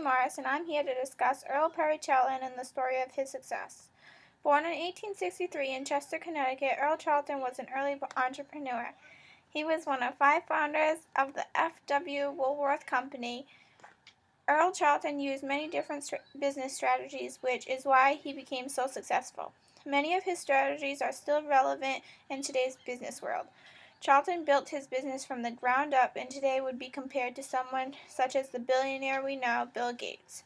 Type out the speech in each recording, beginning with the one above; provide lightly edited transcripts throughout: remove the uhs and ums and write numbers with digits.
Morris, and I'm here to discuss Earl Perry Charlton and the story of his success. Born in 1863 in Chester, Connecticut, Earl Charlton was an early entrepreneur. He was one of 5 founders of the F.W. Woolworth Company. Earl Charlton used many different business strategies, which is why he became so successful. Many of his strategies are still relevant in today's business world. Charlton built his business from the ground up and today would be compared to someone such as the billionaire we know, Bill Gates.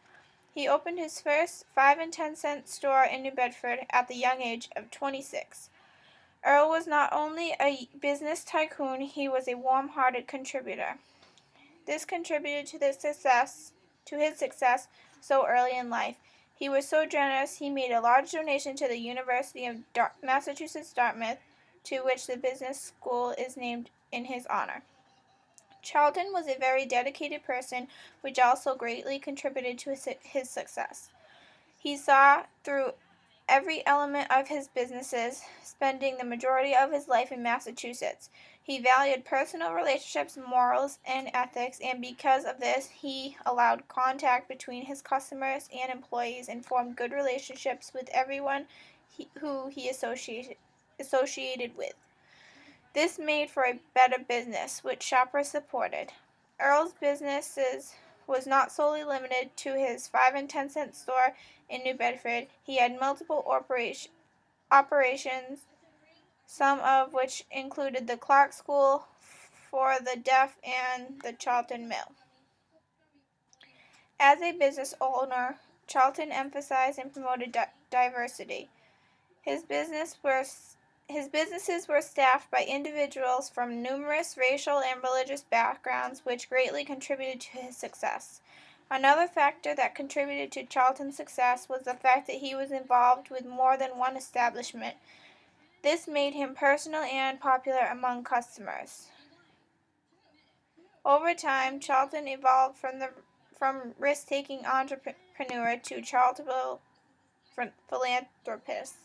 He opened his first 5 and 10 cent store in New Bedford at the young age of 26. Earl was not only a business tycoon, he was a warm-hearted contributor. This contributed to his success so early in life. He was so generous, he made a large donation to the University of Massachusetts Dartmouth, to which the business school is named in his honor. Charlton was a very dedicated person, which also greatly contributed to his success. He saw through every element of his businesses, spending the majority of his life in Massachusetts. He valued personal relationships, morals, and ethics, and because of this, he allowed contact between his customers and employees and formed good relationships with everyone who he associated with. This made for a better business, which shoppers supported. Earl's businesses was not solely limited to his 5 and 10 cent store in New Bedford. He had multiple operations, some of which included the Clark School for the Deaf and the Charlton Mill. As a business owner, Charlton emphasized and promoted diversity. His businesses were staffed by individuals from numerous racial and religious backgrounds, which greatly contributed to his success. Another factor that contributed to Charlton's success was the fact that he was involved with more than one establishment. This made him personal and popular among customers. Over time, Charlton evolved from risk-taking entrepreneur to charitable philanthropist.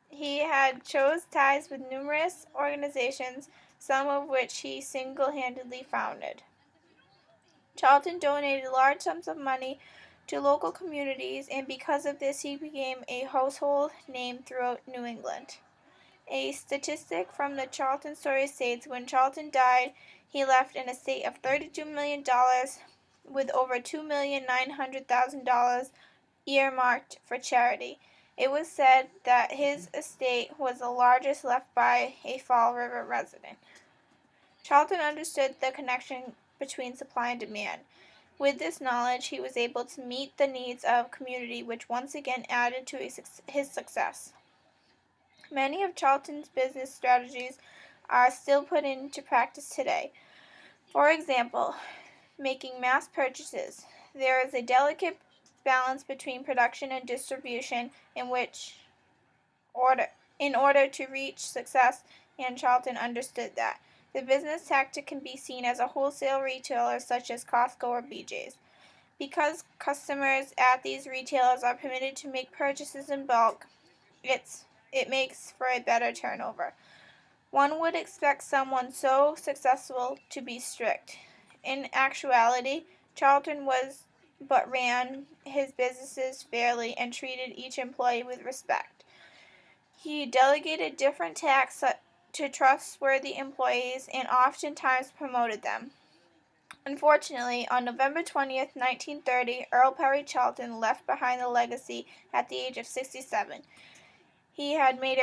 He had chose ties with numerous organizations, some of which he single-handedly founded. Charlton donated large sums of money to local communities, and because of this he became a household name throughout New England. A statistic from the Charlton story states when Charlton died, he left an estate of $32 million with over $2,900,000 earmarked for charity. It was said that his estate was the largest left by a Fall River resident. Charlton understood the connection between supply and demand. With this knowledge, he was able to meet the needs of community, which once again added to his success. Many of Charlton's business strategies are still put into practice today. For example, making mass purchases. There is a delicate balance between production and distribution in order to reach success, and Charlton understood that. The business tactic can be seen as a wholesale retailer such as Costco or BJ's. Because customers at these retailers are permitted to make purchases in bulk, it makes for a better turnover. One would expect someone so successful to be strict. In actuality, Charlton ran his businesses fairly and treated each employee with respect. He delegated different tasks to trustworthy employees and oftentimes promoted them. Unfortunately, on November 20th, 1930, Earl Perry Charlton left behind a legacy at the age of 67. He had made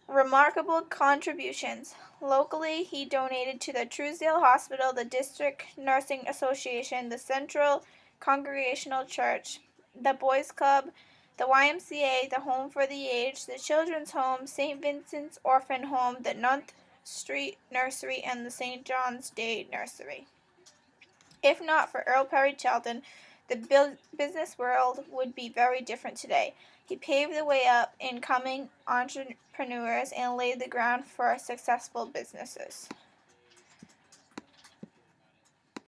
remarkable contributions. Locally, he donated to the Truesdale Hospital, the District Nursing Association, the Central Congregational Church, the Boys Club, the YMCA, the Home for the Aged, the Children's Home, St. Vincent's Orphan Home, the 9th Street Nursery, and the St. John's Day Nursery. If not for Earl Perry Charlton, the business world would be very different today. He paved the way up incoming entrepreneurs and laid the ground for successful businesses.